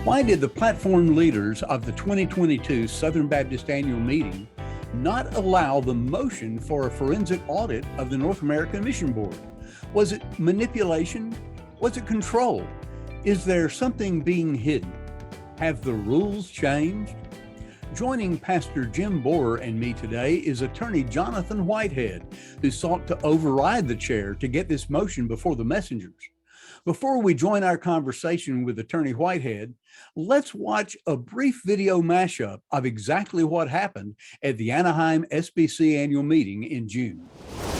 Why did the platform leaders of the 2022 Southern Baptist Annual Meeting not allow the motion for a forensic audit of the North American Mission Board? Was it manipulation? Was it control? Is there something being hidden? Have the rules changed? Joining Pastor Jim Borer and me today is attorney Jonathan Whitehead, who sought to override the chair to get this motion before the messengers. Before we join our conversation with attorney Whitehead, let's watch a brief video mashup of exactly what happened at the Anaheim SBC annual meeting in June.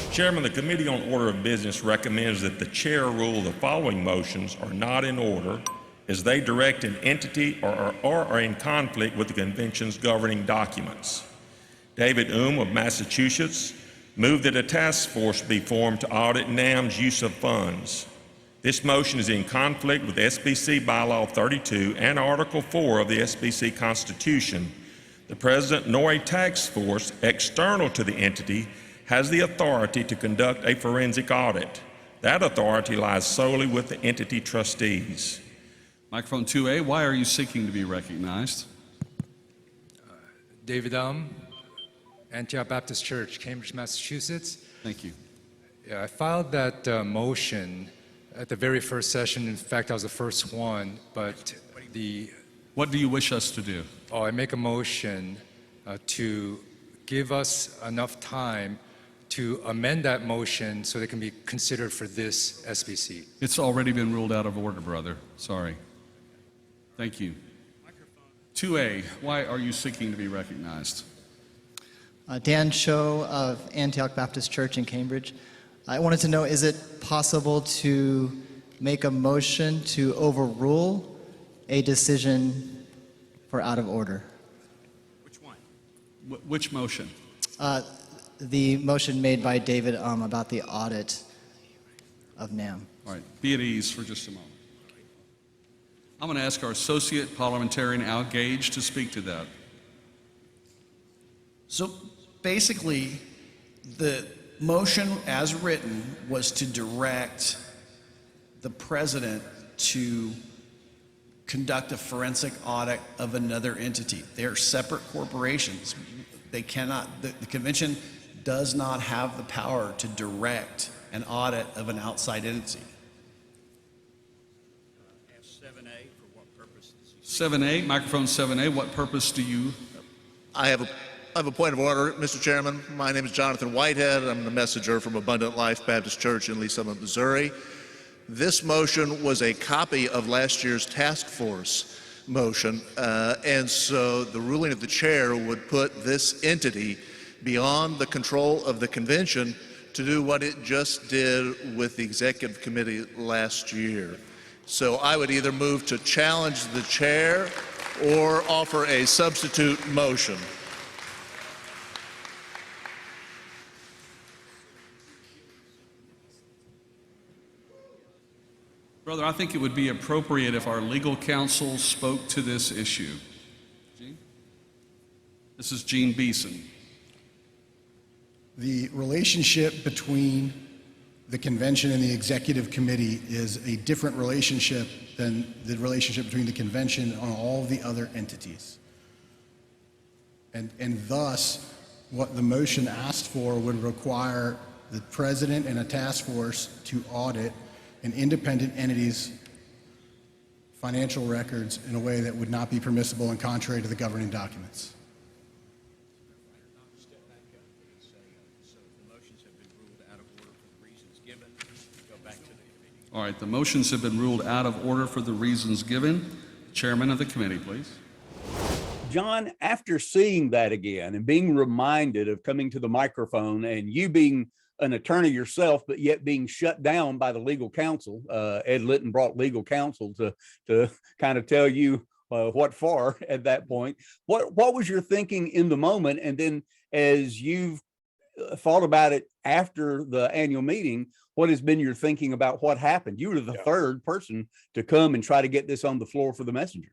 Chairman, the Committee on Order of Business recommends that the chair rule the following motions are not in order as they direct an entity or are in conflict with the convention's governing documents. David of Massachusetts moved that a task force be formed to audit NAMB's use of funds. This motion is in conflict with SBC Bylaw 32 and Article 4 of the SBC Constitution. The President nor a task force external to the entity has the authority to conduct a forensic audit. That authority lies solely with the entity trustees. Microphone 2A, why are you seeking to be recognized? David Antioch Baptist Church, Cambridge, Massachusetts. Thank you. Yeah, I filed that motion at the very first session. In fact, I was the first one, but What do you wish us to do? I make a motion to give us enough time to amend that motion so that it can be considered for this SBC. It's already been ruled out of order, brother. Sorry. Thank you. 2A, why are you seeking to be recognized? Dan Cho of Antioch Baptist Church in Cambridge. I wanted to know, is it possible to make a motion to overrule a decision for out of order? Which one? Which motion? The motion made by David about the audit of NAMB. All right, be at ease for just a moment. I'm going to ask our Associate Parliamentarian Al Gage to speak to that. So basically, the motion as written was to direct the president to conduct a forensic audit of another entity. They're separate corporations. They cannot, the convention does not have the power to direct an audit of an outside entity. 7A, microphone 7A, what purpose do you? I have a point of order, Mr. Chairman. My name is Jonathan Whitehead. I'm the messenger from Abundant Life Baptist Church in Lee Summit, Missouri. This motion was a copy of last year's task force motion, and so the ruling of the chair would put this entity beyond the control of the convention to do what it just did with the executive committee last year. So I would either move to challenge the chair or offer a substitute motion. Brother, I think it would be appropriate if our legal counsel spoke to this issue. Gene? This is Gene Beeson. The relationship between the convention and the executive committee is a different relationship than the relationship between the convention and all the other entities. And thus, what the motion asked for would require the president and a task force to audit an independent entity's financial records in a way that would not be permissible and contrary to the governing documents. All right, the motions have been ruled out of order for the reasons given. Chairman of the committee, please. John, after seeing that again and being reminded of coming to the microphone and you being an attorney yourself, but yet being shut down by the legal counsel, Ed Litton brought legal counsel to kind of tell you what for at that point. What was your thinking in the moment? And then as you've thought about it after the annual meeting, what has been your thinking about what happened? You were the third person to come and try to get this on the floor for the messengers.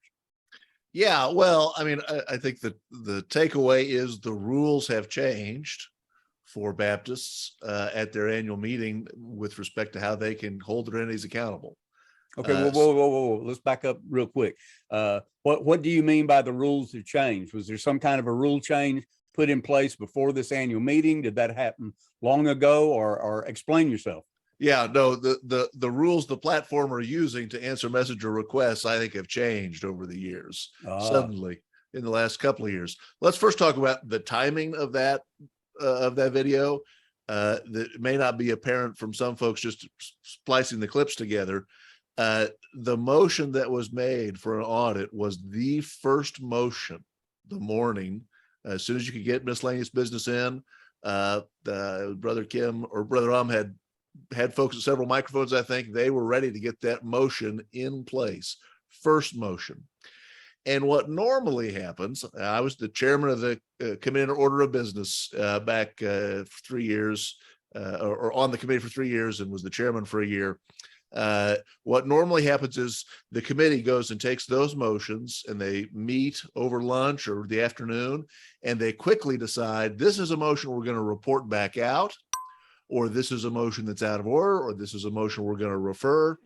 Yeah, well, I mean, I think that the takeaway is the rules have changed for Baptists at their annual meeting with respect to how they can hold their entities accountable. Okay, whoa. Let's back up real quick. What do you mean by the rules have changed? Was there some kind of a rule change put in place before this annual meeting? Did that happen long ago, or explain yourself? Yeah, no, the rules the platform are using to answer messenger requests, I think, have changed over the years, suddenly in the last couple of years. Let's first talk about the timing of that video. That may not be apparent from some folks just splicing the clips together. The motion that was made for an audit was the first motion the morning, as soon as you could get miscellaneous business in. Brother Kim or Brother had folks at several microphones. I think they were ready to get that motion in place. First motion. And what normally happens, I was the chairman of the Committee on Order of Business back 3 years, or on the committee for 3 years, and was the chairman for a year. What normally happens is the committee goes and takes those motions and they meet over lunch or the afternoon, and they quickly decide, this is a motion we're going to report back out, or this is a motion that's out of order, or this is a motion we're going to refer.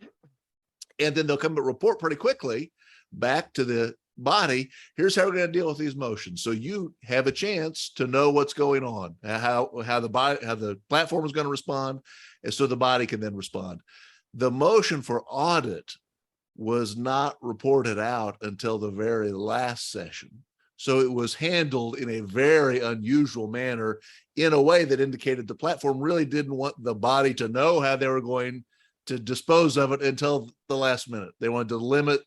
And then they'll come and report pretty quickly back to the body. Here's how we're going to deal with these motions. So you have a chance to know what's going on, how the platform is going to respond, and so the body can then respond. The motion for audit was not reported out until the very last session. So it was handled in a very unusual manner, in a way that indicated the platform really didn't want the body to know how they were going to dispose of it until the last minute. They wanted to limit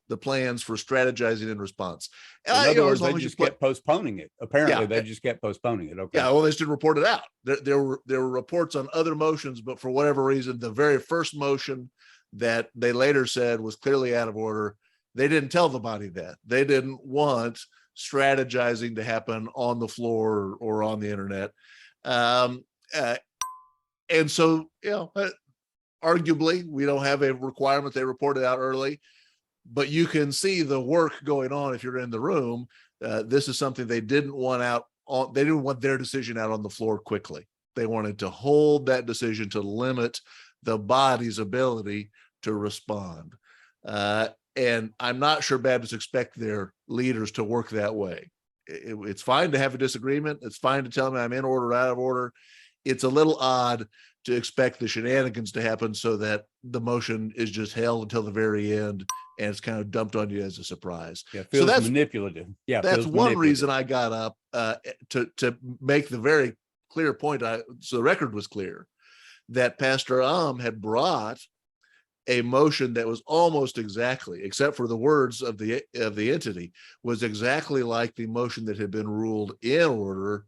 the plans for strategizing in response. In other words, they just kept postponing it. Apparently, they just kept postponing it. Okay. Yeah, well, they just didn't report it out. There were reports on other motions, but for whatever reason, the very first motion that they later said was clearly out of order, they didn't tell the body that. They didn't want strategizing to happen on the floor or on the internet. And so, arguably, we don't have a requirement they report it out early, but you can see the work going on if you're in the room. This is something they didn't want out on. They didn't want their decision out on the floor quickly. They wanted to hold that decision to limit the body's ability to respond. And I'm not sure Baptists expect their leaders to work that way. It's fine to have a disagreement. It's fine to tell me I'm in order, out of order. It's a little odd to expect the shenanigans to happen so that the motion is just held until the very end and it's kind of dumped on you as a surprise. Yeah, feels so that's manipulative. Yeah, that's one reason I got up to make the very clear point. So the record was clear that Pastor had brought a motion that was almost exactly, except for the words of the entity, was exactly like the motion that had been ruled in order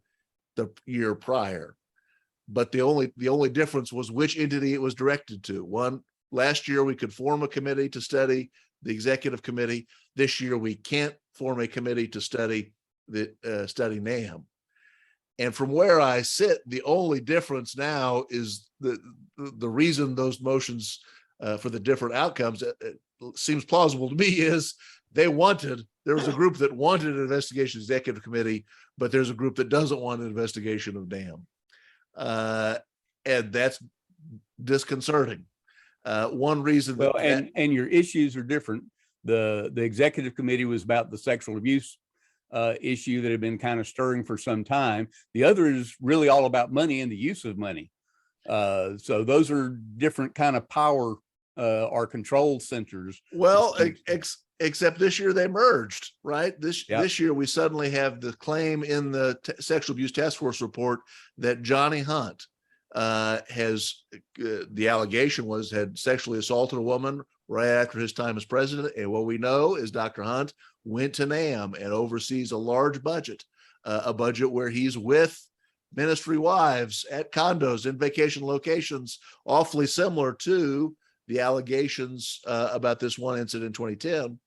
the year prior. But the only difference was which entity it was directed to. One, last year we could form a committee to study the executive committee. This year we can't form a committee to study NAMB. And from where I sit, the only difference now is the reason those motions for the different outcomes, it seems plausible to me, is there was a group that wanted an investigation executive committee, but there's a group that doesn't want an investigation of NAMB. And that's disconcerting. One reason and your issues are different. The executive committee was about the sexual abuse issue that had been kind of stirring for some time. The other is really all about money and the use of money. So those are different kind of power or control centers. Well, except this year they merged, right? This year we suddenly have the claim in the Sexual Abuse Task Force report that Johnny Hunt the allegation was had sexually assaulted a woman right after his time as president. And what we know is Dr. Hunt went to NAMB and oversees a large budget, a budget where he's with ministry wives at condos in vacation locations, awfully similar to the allegations about this one incident in 2010.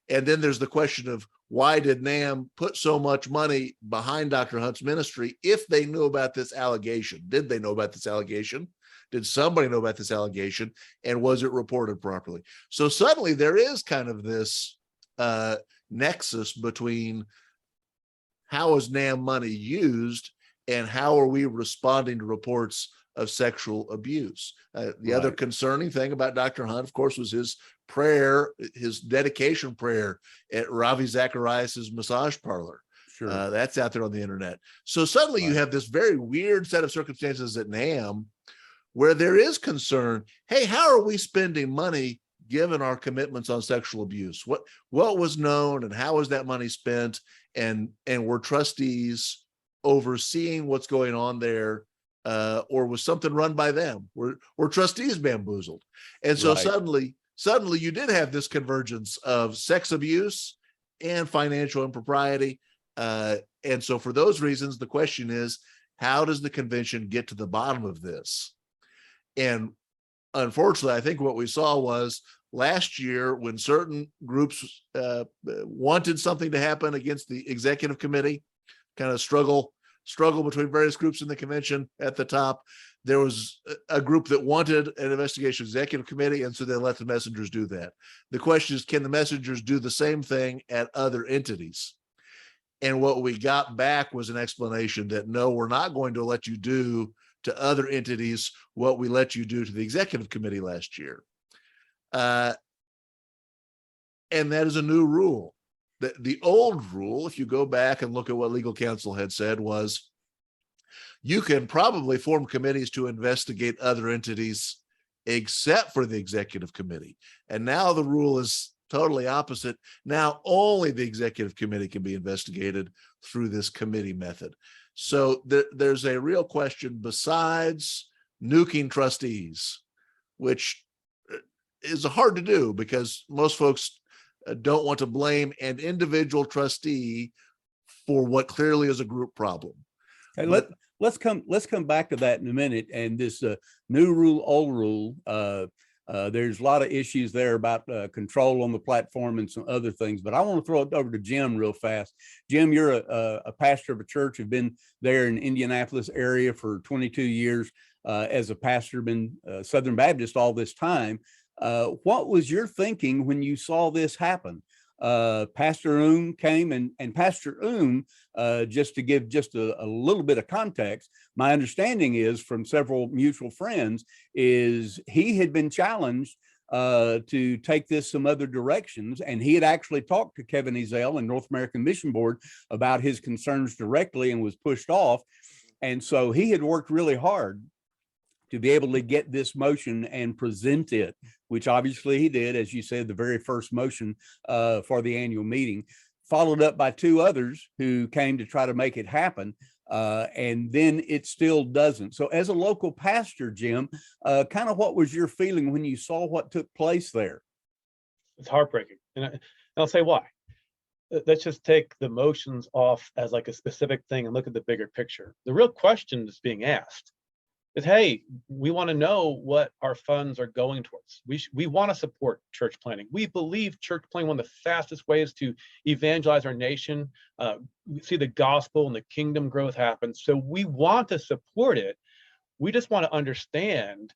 And then there's the question of why did NAMB put so much money behind Dr. Hunt's ministry if they knew about this allegation? Did they know about this allegation? Did somebody know about this allegation? And was it reported properly? So suddenly there is kind of this nexus between how is NAMB money used and how are we responding to reports of sexual abuse. The other Right. concerning thing about Dr. Hunt, of course, was his prayer, his dedication prayer at Ravi Zacharias's massage parlor. Sure. That's out there on the internet. So suddenly you Right. have this very weird set of circumstances at NAMB where there is concern. Hey, how are we spending money given our commitments on sexual abuse? What was known and how was that money spent? And were trustees overseeing what's going on there, or was something run by them? Were trustees bamboozled? And so Right. suddenly you did have this convergence of sex abuse and financial impropriety. And so for those reasons, the question is, how does the convention get to the bottom of this? And unfortunately, I think what we saw was last year when certain groups wanted something to happen against the executive committee, kind of struggle between various groups in the convention at the top. There was a group that wanted an investigation executive committee, and so they let the messengers do that. The question is, can the messengers do the same thing at other entities? And what we got back was an explanation that no, we're not going to let you do to other entities what we let you do to the executive committee last year. And that is a new rule. The old rule, if you go back and look at what legal counsel had said, was you can probably form committees to investigate other entities except for the executive committee. And now the rule is totally opposite. Now only the executive committee can be investigated through this committee method. So there's a real question besides nuking trustees, which is hard to do because most folks don't want to blame an individual trustee for what clearly is a group problem. Okay, But let's come back to that in a minute. And this new rule, old rule, there's a lot of issues there about control on the platform and some other things, but I want to throw it over to Jim real fast. Jim, you're a pastor of a church, have been there in Indianapolis area for 22 years as a pastor, been Southern Baptist all this time. What was your thinking when you saw this happen? Pastor Oom came and Pastor Oom, just to give just a little bit of context, my understanding is from several mutual friends is he had been challenged to take this some other directions, and he had actually talked to Kevin Ezell and North American Mission Board about his concerns directly and was pushed off. And so he had worked really hard to be able to get this motion and present it, which obviously he did, as you said, the very first motion for the annual meeting, followed up by two others who came to try to make it happen. And then it still doesn't. So as a local pastor, Jim, kind of what was your feeling when you saw what took place there? It's heartbreaking. And I'll say why. Let's just take the motions off as like a specific thing and look at the bigger picture. The real question that's being asked is, hey, we want to know what our funds are going towards. We want to support church planting. We believe church planting, one of the fastest ways to evangelize our nation, see the gospel and the kingdom growth happen. So we want to support it. We just want to understand,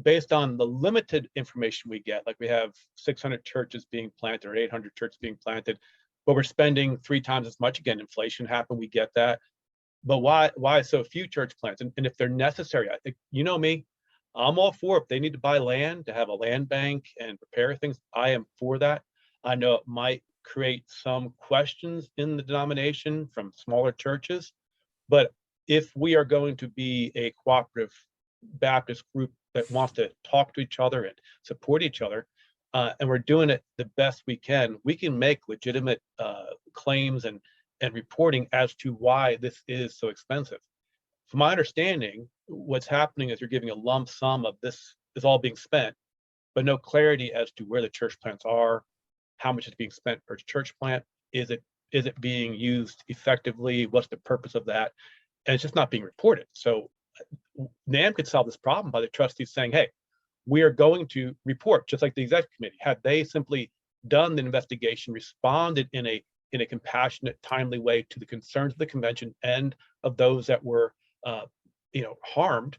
based on the limited information we get, like we have 600 churches being planted or 800 churches being planted, but we're spending 3 times as much. Again, inflation happened, we get that. But why so few church plants? And if they're necessary, I think, you know me, I'm all for it. If they need to buy land to have a land bank and prepare things, I am for that. I know it might create some questions in the denomination from smaller churches, but if we are going to be a cooperative Baptist group that wants to talk to each other and support each other, and we're doing it the best we can make legitimate claims and reporting as to why this is so expensive. From my understanding, what's happening is you're giving a lump sum of this is all being spent, but no clarity as to where the church plants are, how much is being spent per church plant, is it being used effectively, what's the purpose of that, and it's just not being reported. So NAMB could solve this problem by the trustees saying, hey, we are going to report, just like the executive committee. Had they simply done the investigation, responded in a compassionate, timely way to the concerns of the convention and of those that were, harmed,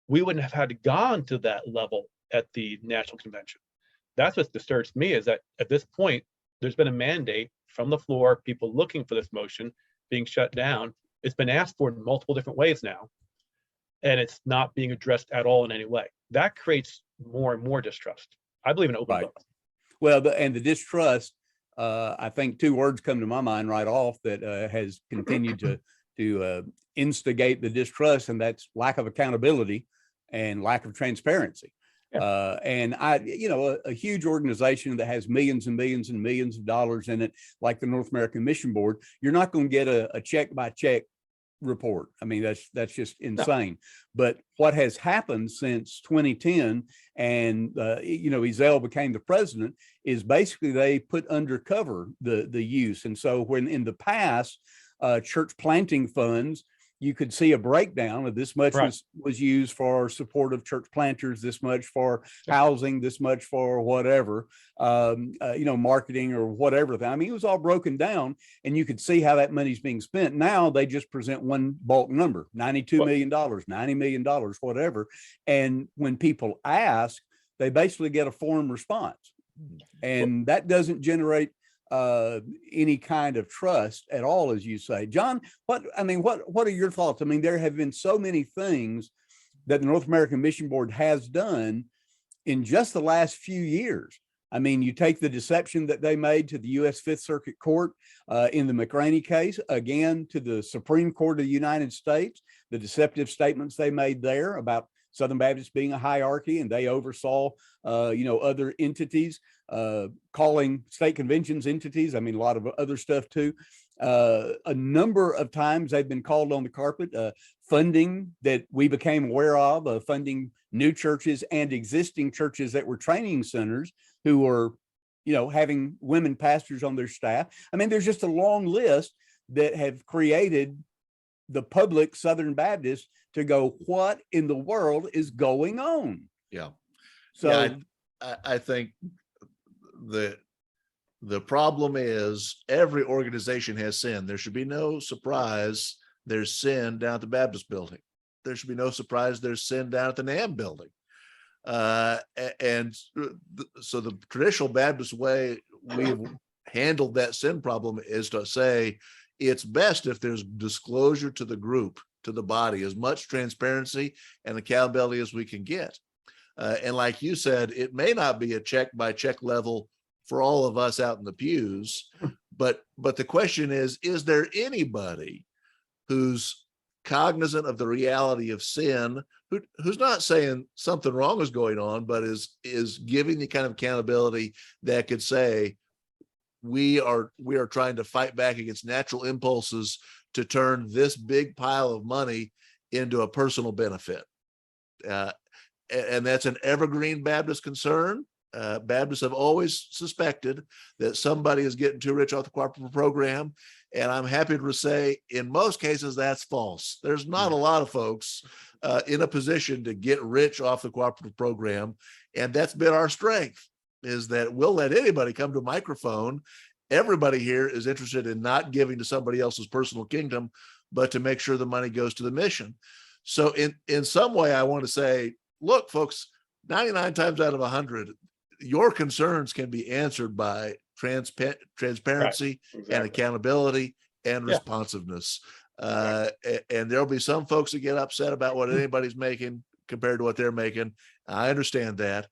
we wouldn't have had to gone to that level at the national convention. That's what disturbs me, is that at this point, there's been a mandate from the floor, people looking for this motion being shut down. It's been asked for in multiple different ways now. and it's not being addressed at all in any way. That creates more and more distrust. I believe in open Right. book. Well, and the distrust, I think two words come to my mind right off that has continued to instigate the distrust, and that's lack of accountability and lack of transparency. Yeah. And a huge organization that has millions and millions and millions of dollars in it, like the North American Mission Board, you're not going to get a check by check report. I mean, that's just insane. But what has happened since 2010 and Ezell became the president is basically they put undercover the use. And so when in the past church planting funds, you could see a breakdown of this much was used for support of church planters, this much for housing, this much for whatever, marketing or whatever. I mean, it was all broken down and you could see how that money's being spent. Now they just present one bulk number, $92 million, $90 million, whatever. And when people ask, they basically get a form response. And that doesn't generate any kind of trust at all, as you say. John, what are your thoughts? I mean, there have been so many things that the North American Mission Board has done in just the last few years. I mean, you take the deception that they made to the U.S. Fifth Circuit Court in the McRaney case, again, to the Supreme Court of the United States, the deceptive statements they made there about Southern Baptists being a hierarchy and they oversaw, other entities, calling state conventions entities. I mean, a lot of other stuff too. A number of times they've been called on the carpet, funding that we became aware of, funding new churches and existing churches that were training centers who were, having women pastors on their staff. I mean, there's just a long list that have created the public Southern Baptists to go, what in the world is going on? Yeah. So yeah, I think the problem is every organization has sin. There should be no surprise there's sin down at the Baptist building. There should be no surprise there's sin down at the NAMB building. So the traditional Baptist way we've handled that sin problem is to say it's best if there's disclosure to the group, to the body, as much transparency and accountability as we can get. And like you said, it may not be a check by check level for all of us out in the pews, but the question is there anybody who's cognizant of the reality of sin, who's not saying something wrong is going on, but is giving the kind of accountability that could say, we are trying to fight back against natural impulses to turn this big pile of money into a personal benefit. And that's an evergreen Baptist concern. Baptists have always suspected that somebody is getting too rich off the cooperative program. And I'm happy to say in most cases, that's false. There's not a lot of folks in a position to get rich off the cooperative program. And that's been our strength, is that we'll let anybody come to a microphone. Everybody here is interested in not giving to somebody else's personal kingdom, but to make sure the money goes to the mission. So in some way, I want to say, look, folks, 99 times out of 100, your concerns can be answered by transparency and accountability and responsiveness. And there'll be some folks that get upset about what anybody's making compared to what they're making. I understand that.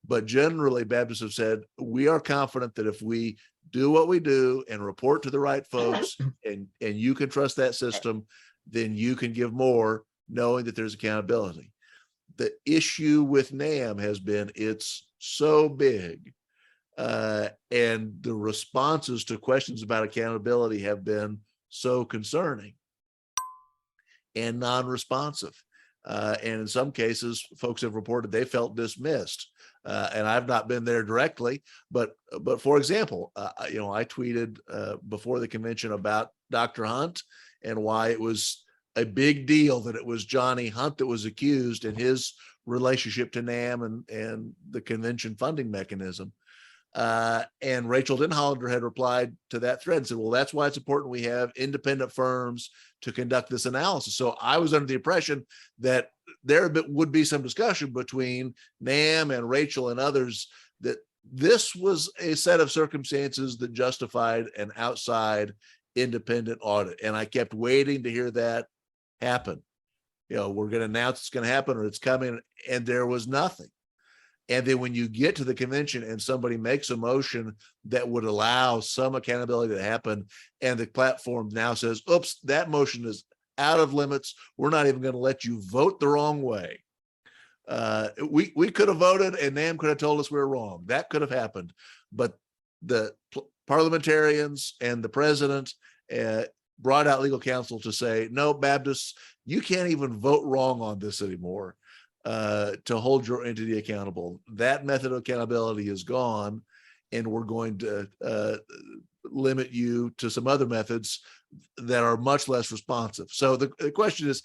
But generally, Baptists have said, we are confident that if we do what we do and report to the right folks and you can trust that system, then you can give more knowing that there's accountability. The issue with NAMB has been it's so big and the responses to questions about accountability have been so concerning and non-responsive. And in some cases, folks have reported they felt dismissed. And I've not been there directly, but for example, I tweeted before the convention about Dr. Hunt and why it was a big deal that it was Johnny Hunt that was accused in his relationship to NAMB and the convention funding mechanism. And Rachel Denhollander had replied to that thread and said, well, that's why it's important we have independent firms to conduct this analysis. So I was under the impression that there would be some discussion between NAMB and Rachel and others that this was a set of circumstances that justified an outside independent audit. And I kept waiting to hear that happen. we're going to announce it's going to happen or it's coming, and there was nothing. And then when you get to the convention and somebody makes a motion that would allow some accountability to happen, and the platform now says, oops, that motion is out of limits. We're not even going to let you vote the wrong way. We could have voted and NAMB could have told us we were wrong. That could have happened. But the parliamentarians and the president brought out legal counsel to say, no, Baptists, you can't even vote wrong on this anymore. To hold your entity accountable. That method of accountability is gone, and we're going to limit you to some other methods that are much less responsive. So the question is,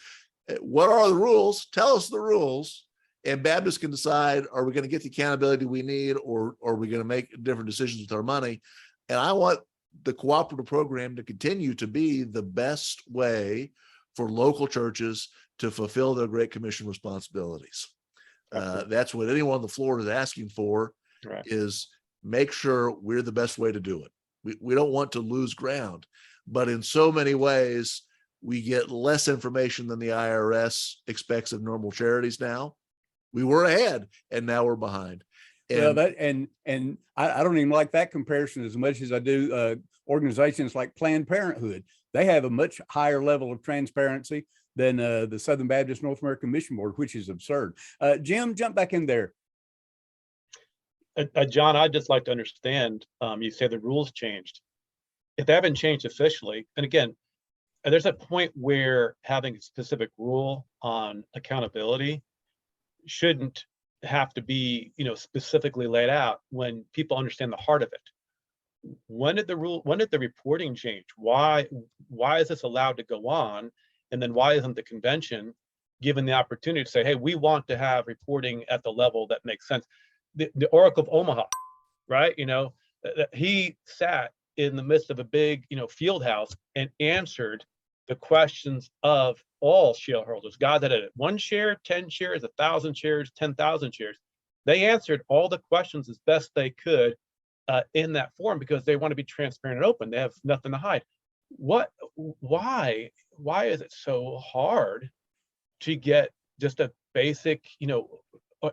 what are the rules? Tell us the rules, and Baptists can decide, are we going to get the accountability we need, or are we going to make different decisions with our money? And I want the cooperative program to continue to be the best way for local churches to fulfill their Great Commission responsibilities. That's what anyone on the floor is asking for, Right. is make sure we're the best way to do it. We don't want to lose ground, but in so many ways, we get less information than the IRS expects of normal charities now. We were ahead and now we're behind. Well, and I don't even like that comparison as much as I do organizations like Planned Parenthood. They have a much higher level of transparency than the Southern Baptist North American Mission Board, which is absurd. Jim, jump back in there. John, I'd just like to understand, you say the rules changed. If they haven't changed officially, and again, there's a point where having a specific rule on accountability shouldn't have to be, specifically laid out when people understand the heart of it. When did the reporting change? Why is this allowed to go on? And then why isn't the convention given the opportunity to say, hey, we want to have reporting at the level that makes sense? The Oracle of Omaha, right? He sat in the midst of a big, field house and answered the questions of all shareholders. God that had 1 share, 10 shares, 1,000 shares, 10,000 shares. They answered all the questions as best they could in that forum because they want to be transparent and open. They have nothing to hide. Why is it so hard to get just a basic,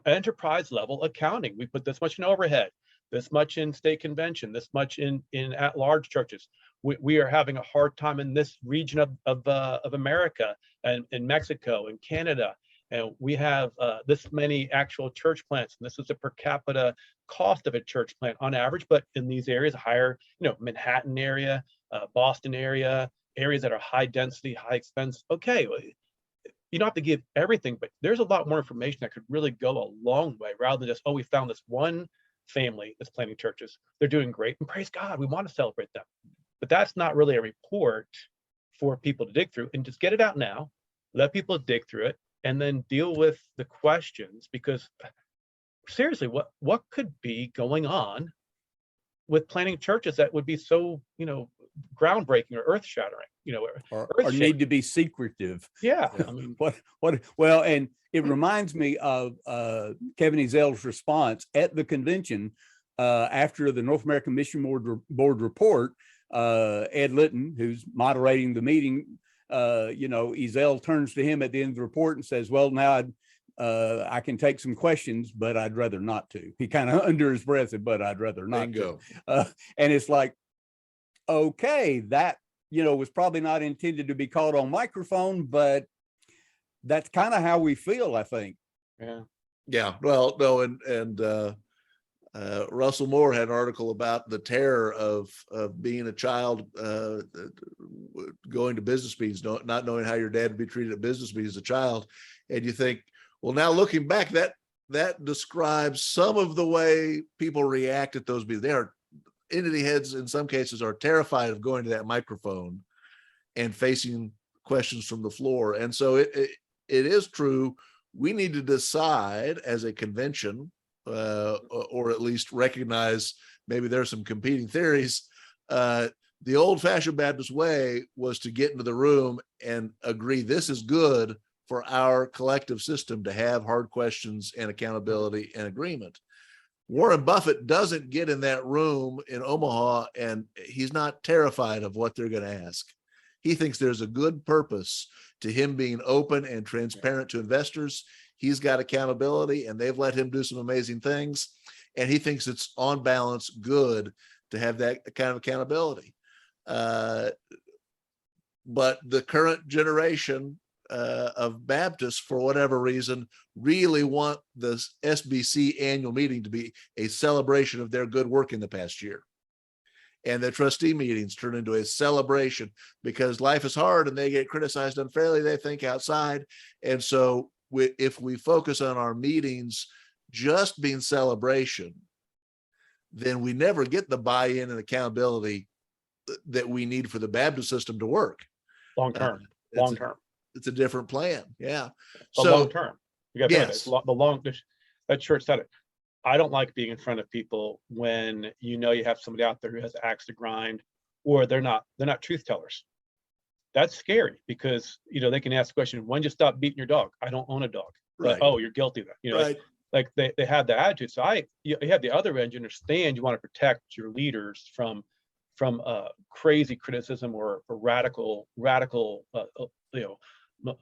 enterprise level accounting? We put this much in overhead, this much in state convention, this much in at-large churches. We are having a hard time in this region of America and in Mexico and Canada. And we have this many actual church plants. And this is the per capita cost of a church plant on average, but in these areas higher, Manhattan area, Boston area, areas that are high density, high expense. Okay, you don't have to give everything, but there's a lot more information that could really go a long way rather than just, oh, we found this one family that's planting churches. They're doing great and praise God, we want to celebrate them. But that's not really a report for people to dig through, and just get it out now, let people dig through it, and then deal with the questions, because seriously, what could be going on with planting churches that would be so, groundbreaking or earth-shattering, or need to be secretive. Yeah. I mean, well, and it reminds me of Kevin Ezel's response at the convention after the North American Mission Board report. Ed Litton, who's moderating the meeting, Ezel turns to him at the end of the report and says, well, now I can take some questions, but I'd rather not to. He kind of under his breath said, but I'd rather not to. And it's like, okay, that, was probably not intended to be caught on microphone, but that's kind of how we feel, I think. Yeah. Well, no, and Russell Moore had an article about the terror of being a child going to business meetings, not knowing how your dad would be treated at business meetings as a child. And you think, well, now looking back, that describes some of the way people react at those meetings. They are entity heads, in some cases, are terrified of going to that microphone and facing questions from the floor. And so it is true. We need to decide as a convention, or at least recognize maybe there's some competing theories. The old-fashioned Baptist way was to get into the room and agree this is good for our collective system to have hard questions and accountability and agreement. Warren Buffett doesn't get in that room in Omaha, and he's not terrified of what they're going to ask. He thinks there's a good purpose to him being open and transparent to investors. He's got accountability and they've let him do some amazing things. And he thinks it's on balance good to have that kind of accountability. But the current generation of Baptists, for whatever reason, really want the SBC annual meeting to be a celebration of their good work in the past year. And the trustee meetings turn into a celebration because life is hard and they get criticized unfairly. They think outside. And so if we focus on our meetings just being celebration, then we never get the buy-in and accountability that we need for the Baptist system to work. Long term. It's a different plan. Yeah. But So long term, you got yes. that church said it. I don't like being in front of people when you know you have somebody out there who has axe to grind, or they're not truth tellers. That's scary because they can ask the question, when did you stop beating your dog? I don't own a dog. Right. Oh, you're guilty of that. Right. Like they have the attitude. So you have the other end. You understand you want to protect your leaders from crazy criticism or radical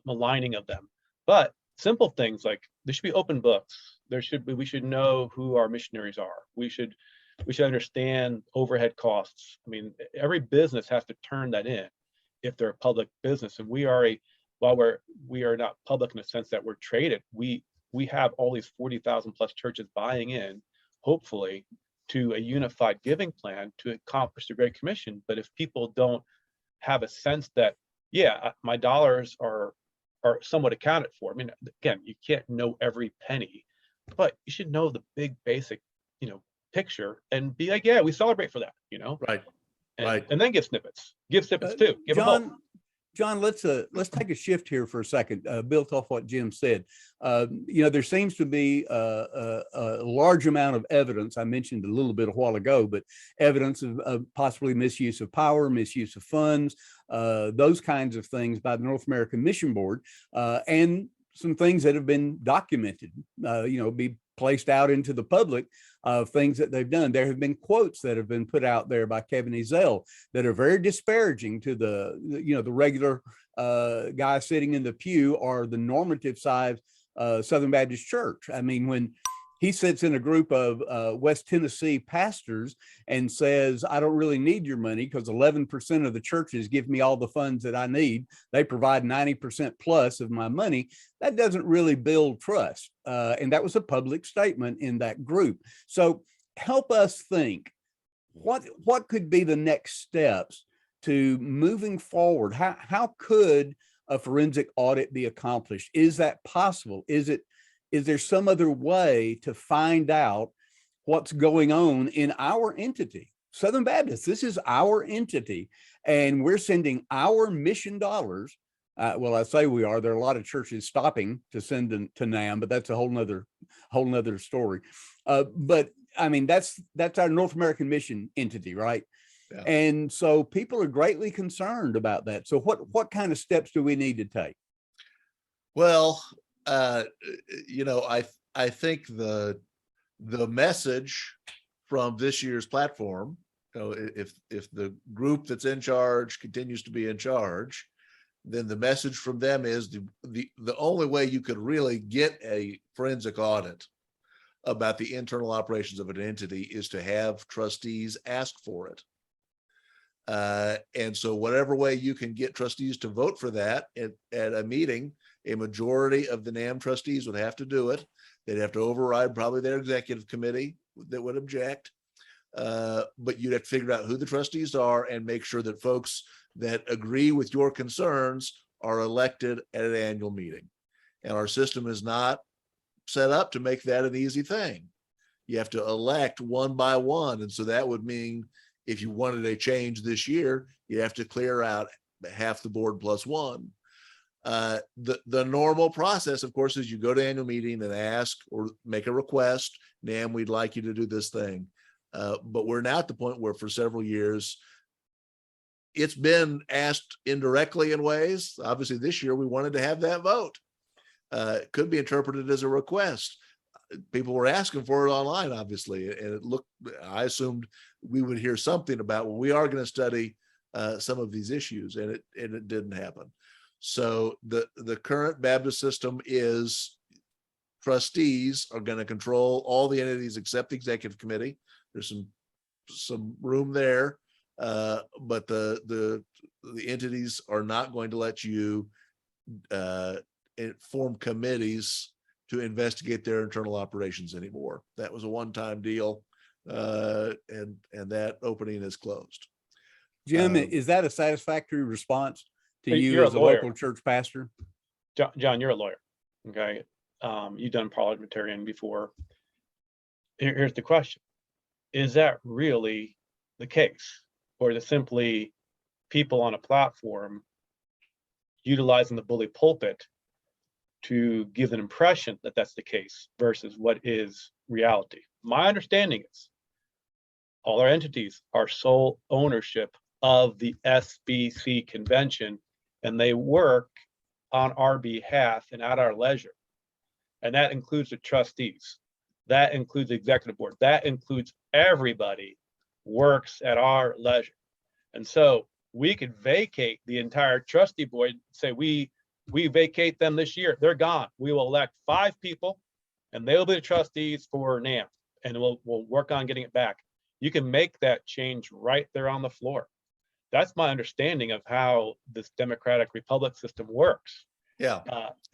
maligning of them. But simple things like there should be open books. We should know who our missionaries are. We should understand overhead costs. I mean, every business has to turn that in if they're a public business. And we are we are not public in the sense that we're traded. We have all these 40,000 plus churches buying in, hopefully, to a unified giving plan to accomplish the Great Commission. But if people don't have a sense that, my dollars are somewhat accounted for. I mean, again, you can't know every penny, but you should know the big basic, picture and be like, we celebrate for that, Right. And then give snippets too. Give them both. John, let's take a shift here for a second, built off what Jim said. There seems to be a large amount of evidence. I mentioned a little bit a while ago, but evidence of possibly misuse of power, misuse of funds, those kinds of things by the North American Mission Board, and some things that have been documented, be placed out into the public of things that they've done. There have been quotes that have been put out there by Kevin Ezell that are very disparaging to the regular guy sitting in the pew or the normative side Southern Baptist Church. I mean, when he sits in a group of West Tennessee pastors and says, I don't really need your money because 11% of the churches give me all the funds that I need. They provide 90% plus of my money. That doesn't really build trust. And that was a public statement in that group. So help us think, what could be the next steps to moving forward? How could a forensic audit be accomplished? Is that possible? Is there some other way to find out what's going on in our entity? Southern Baptist, this is our entity, and we're sending our mission dollars. Well, I say we are. There are a lot of churches stopping to send them to NAMB, but that's a whole nother story. But I mean, that's our North American mission entity, right? Yeah. And so people are greatly concerned about that. So what kind of steps do we need to take? Well, I think the message from this year's platform, if the group that's in charge continues to be in charge, then the message from them is the only way you could really get a forensic audit about the internal operations of an entity is to have trustees ask for it. And so whatever way you can get trustees to vote for that at a meeting, a majority of the NAMB trustees would have to do it. They'd have to override probably their executive committee that would object. But you'd have to figure out who the trustees are and make sure that folks that agree with your concerns are elected at an annual meeting. And our system is not set up to make that an easy thing. You have to elect one by one. And so that would mean if you wanted a change this year, you have to clear out half the board plus one. The normal process, of course, is you go to annual meeting and ask or make a request. NAMB, we'd like you to do this thing. But we're now at the point where for several years, it's been asked indirectly in ways. Obviously, this year we wanted to have that vote. It could be interpreted as a request. People were asking for it online, obviously, and I assumed we would hear something about, well, we are going to study some of these issues, and it didn't happen. So the current Baptist system is trustees are going to control all the entities except the executive committee. There's some room there, but the entities are not going to let you form committees to investigate their internal operations anymore. That was a one-time deal, and that opening is closed. Jim, is that a satisfactory response to you You're as a a lawyer. local church pastor? John, you're a lawyer. Okay. You've done parliamentarian before. Here's the question. Is that really the case? Or is it simply people on a platform utilizing the bully pulpit to give an impression that that's the case versus what is reality? My understanding is all our entities are sole ownership of the SBC convention, and they work on our behalf and at our leisure. And that includes the trustees. That includes the executive board. That includes everybody works at our leisure. And so we could vacate the entire trustee board, say we vacate them this year. They're gone. We will elect 5 people and they'll be the trustees for NAMB, and we'll work on getting it back. You can make that change right there on the floor. That's my understanding of how this democratic republic system works. Yeah.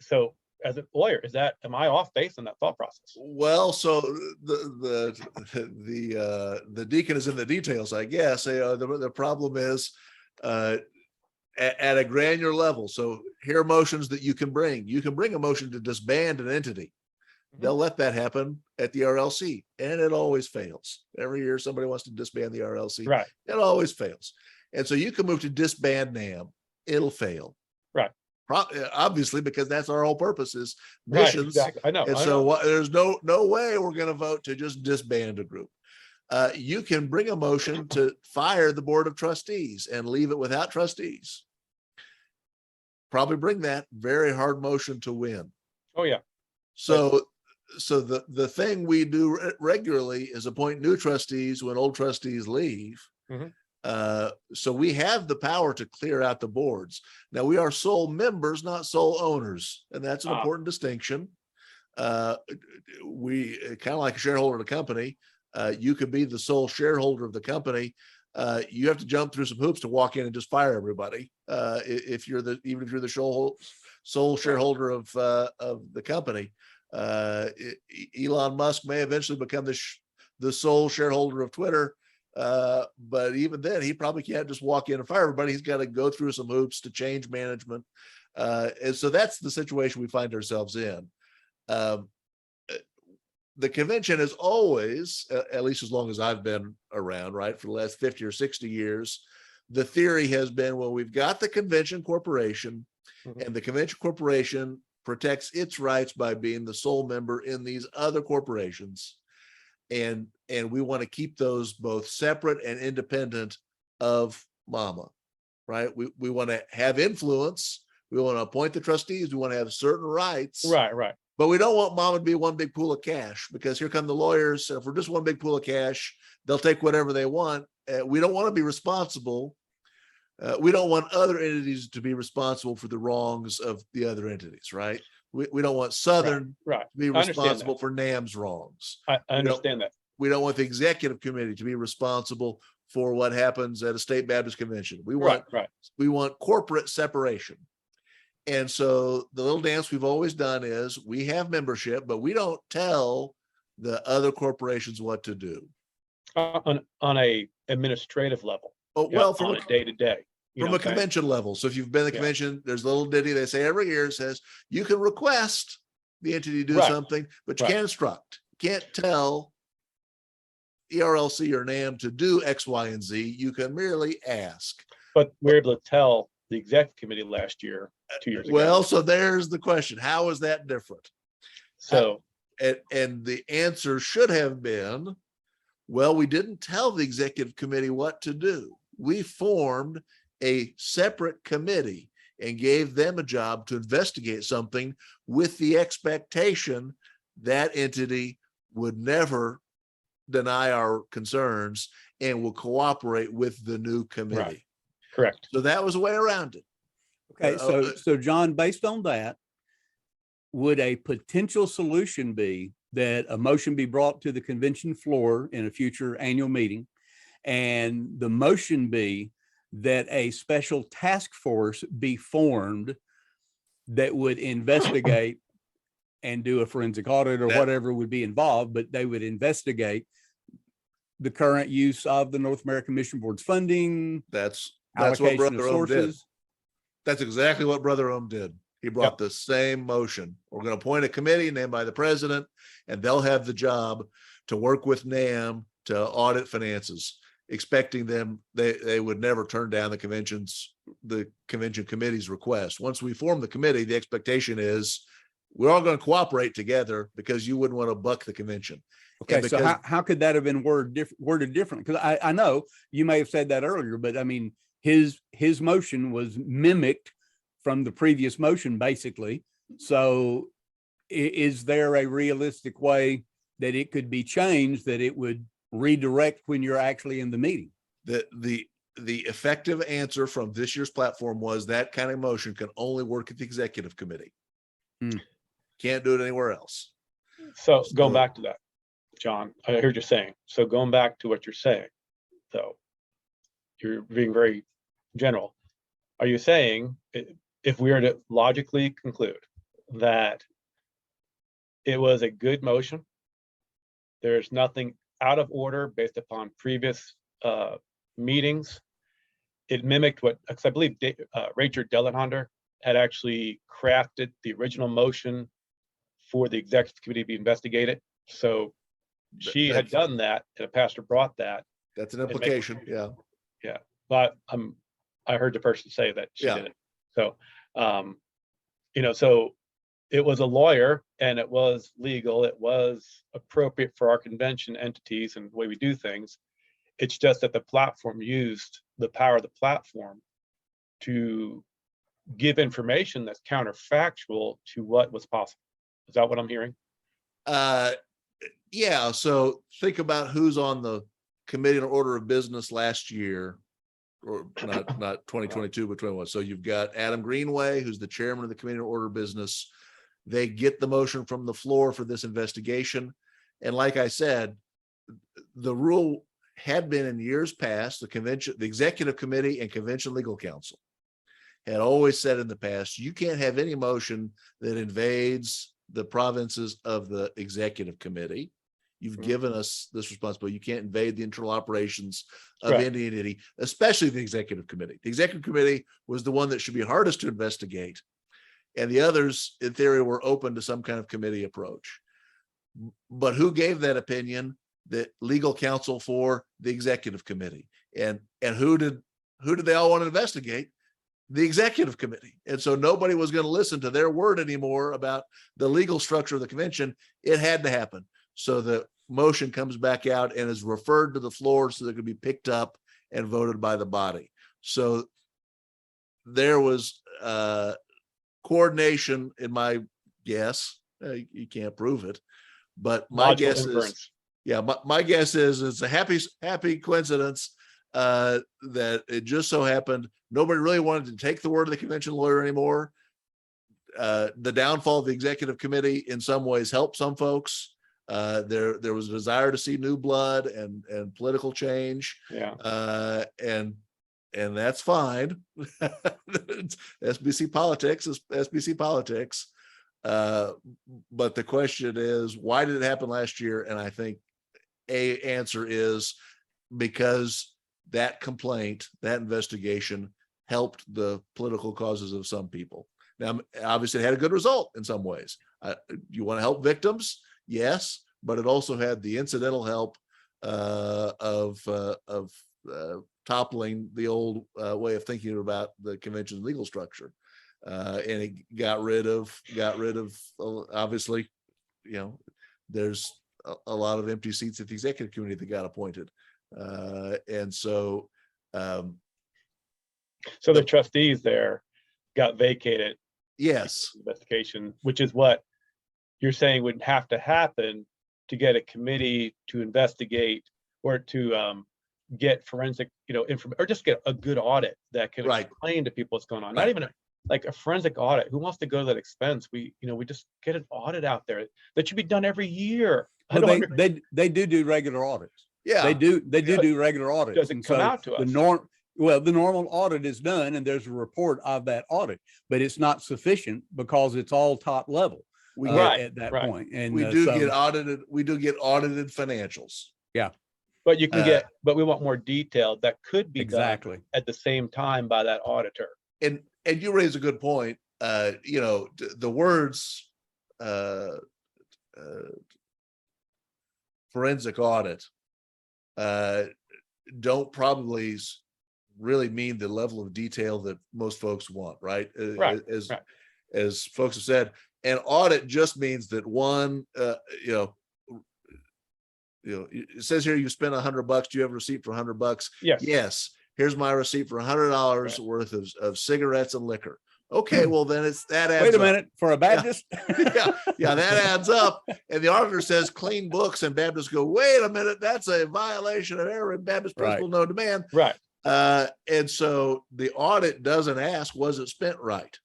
So as a lawyer, am I off base in that thought process? Well, so the deacon is in the details, I guess. The problem is at a granular level. So here are motions that you can bring. You can bring a motion to disband an entity. They'll let that happen at the RLC, and it always fails. Every year somebody wants to disband the RLC. Right. It always fails. And so you can move to disband NAMB. It'll fail. Right. Obviously, because that's our whole purpose is Right, missions. exactly. I know. And so there's no way we're going to vote to just disband a group. You can bring a motion to fire the board of trustees and leave it without trustees. Probably bring that. Very hard motion to win. Oh yeah. So the thing we do regularly is appoint new trustees when old trustees leave. Mhm. So we have the power to clear out the boards. Now we are sole members, not sole owners, and that's an important distinction. We kind of like a shareholder of the company. You could be the sole shareholder of the company. You have to jump through some hoops to walk in and just fire everybody. Even if you're the sole shareholder of the company. Elon Musk may eventually become the sole shareholder of Twitter. But even then, he probably can't just walk in and fire everybody. He's got to go through some hoops to change management. And so that's the situation we find ourselves in. The convention is always, at least as long as I've been around, right, for the last 50 or 60 years, the theory has been, well, we've got the convention corporation, and the convention corporation protects its rights by being the sole member in these other corporations. And we want to keep those both separate and independent of Mama, right? We want to have influence. We want to appoint the trustees. We want to have certain rights. Right. But we don't want Mama to be one big pool of cash, because here come the lawyers. If we're just one big pool of cash, they'll take whatever they want. We don't want to be responsible. We don't want other entities to be responsible for the wrongs of the other entities, right? We don't want Southern Right. to be responsible for NAMB's wrongs. I understand that. We don't want the executive committee to be responsible for what happens at a state Baptist convention. We Right. want corporate separation. And so the little dance we've always done is we have membership, but we don't tell the other corporations what to do. On a administrative level. Oh, well, on a day to day. From a convention level. So if you've been to the convention, there's a little ditty they say every year, says you can request the entity to do something, but you can't instruct. You can't tell ERLC or NAMB to do X, Y, and Z. You can merely ask. But we're able to tell the executive committee last year, 2 years ago. Well, so there's the question. How is that different? So, and the answer should have been, well, we didn't tell the executive committee what to do. We formed a separate committee and gave them a job to investigate something with the expectation that entity would never deny our concerns and will cooperate with the new committee. Correct. So that was a way around it. Okay, so John, based on that, would a potential solution be that a motion be brought to the convention floor in a future annual meeting, and the motion be that a special task force be formed that would investigate and do a forensic audit or whatever would be involved, but they would investigate the current use of the North American Mission Board's funding, That's what allocation of Brother Ohm did. sources? That's exactly what Brother Ohm did. He brought Yep. the same motion. We're going to appoint a committee named by the president, and they'll have the job to work with NAMB to audit finances, expecting them, they would never turn down the convention committee's request. Once we form the committee, the expectation is we're all going to cooperate together because you wouldn't want to buck the convention. Okay, And so because- how could that have been worded differently? Because I know you may have said that earlier, but I mean, his motion was mimicked from the previous motion, basically. So is there a realistic way that it could be changed, that it would redirect when you're actually in the meeting? The effective answer from this year's platform was that kind of motion can only work at the executive committee. Can't do it anywhere else. So going back to that, John, I heard you saying, so going back to what you're saying, though, you're being very general. Are you saying if we are to logically conclude that it was a good motion, there's nothing out of order based upon previous meetings, it mimicked what, because I believe Rachel Dellenhonder had actually crafted the original motion for the executive committee to be investigated. So she had done that, and a pastor brought that. That's an implication. Yeah. Yeah, but I heard the person say that she did it. So, so it was a lawyer and it was legal. It was appropriate for our convention entities and the way we do things. It's just that the platform used the power of the platform to give information that's counterfactual to what was possible. Is that what I'm hearing? Yeah. So think about who's on the committee on order of business last year, or not 2022, but 21. So you've got Adam Greenway, who's the chairman of the committee on order of business. They get the motion from the floor for this investigation. And like I said, the rule had been in years past, the executive committee and convention legal counsel had always said in the past, you can't have any motion that invades the provinces of the executive committee. You've given us this responsibility. You can't invade the internal operations of any entity, especially the executive committee. The executive committee was the one that should be hardest to investigate. And the others, in theory, were open to some kind of committee approach. But who gave that opinion? The legal counsel for the executive committee. And who did they all want to investigate? The executive committee. And so nobody was going to listen to their word anymore about the legal structure of the convention. It had to happen. So the motion comes back out and is referred to the floor so that it can be picked up and voted by the body. So there was coordination, in my guess. You can't prove it, but my guess is, my guess is it's a happy coincidence that it just so happened nobody really wanted to take the word of the convention lawyer anymore. The downfall of the executive committee in some ways helped some folks. There was a desire to see new blood and political change. And that's fine. SBC politics is SBC politics. But the question is, why did it happen last year? And I think a answer is because that complaint, that investigation helped the political causes of some people. Now, obviously it had a good result in some ways. You want to help victims? Yes, but it also had the incidental help of toppling the old way of thinking about the convention's legal structure, and it got rid of obviously, there's a lot of empty seats at the executive committee that got appointed, and so the trustees there got vacated. Yes, investigation, which is what you're saying would have to happen to get a committee to investigate or to get forensic, information, or just get a good audit that can Right. explain to people what's going on. Right. Not even like a forensic audit. Who wants to go to that expense? We just get an audit out there that should be done every year. I Well, don't they do regular audits. Yeah. They do regular audits. Does it And come so out to us? the normal audit is done and there's a report of that audit, but it's not sufficient because it's all top level We Right, at that right. point. And we do so- get audited. We do get audited financials. But you can Uh, but we want more detail that could be done exactly. at the same time by that auditor. And you raise a good point. The words forensic audit don't probably really mean the level of detail that most folks want, right? Right, As right. as folks have said, an audit just means that one, it says here you spent $100. Do you have a receipt for $100? Yes. Yes. Here's my receipt for $100 Right. worth of cigarettes and liquor. Okay, well then that adds Wait a up. minute, for a Baptist? Yeah, that adds up. And the auditor says clean books, and Baptists go, wait a minute, that's a violation of every Baptist principle no demand. Right. And so the audit doesn't ask, was it spent right?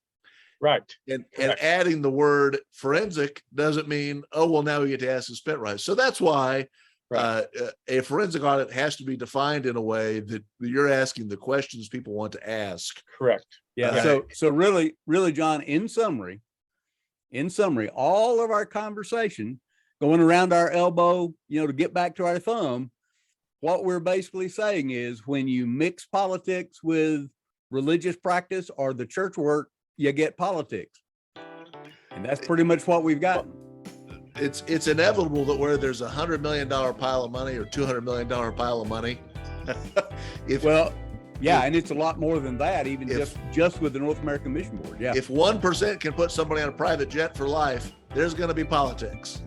Right. And Correct. adding the word forensic doesn't mean, oh, well, now we get to ask if spent right. So that's why a forensic audit has to be defined in a way that you're asking the questions people want to ask. Correct. Yeah. So really, John, in summary, all of our conversation going around our elbow, to get back to our thumb, what we're basically saying is when you mix politics with religious practice or the church work, you get politics. And that's pretty much what we've got. It's inevitable that where there's $100 million pile of money or $200 million pile of money, and it's a lot more than that, even just with the North American Mission Board. Yeah. If 1% can put somebody on a private jet for life, there's going to be politics.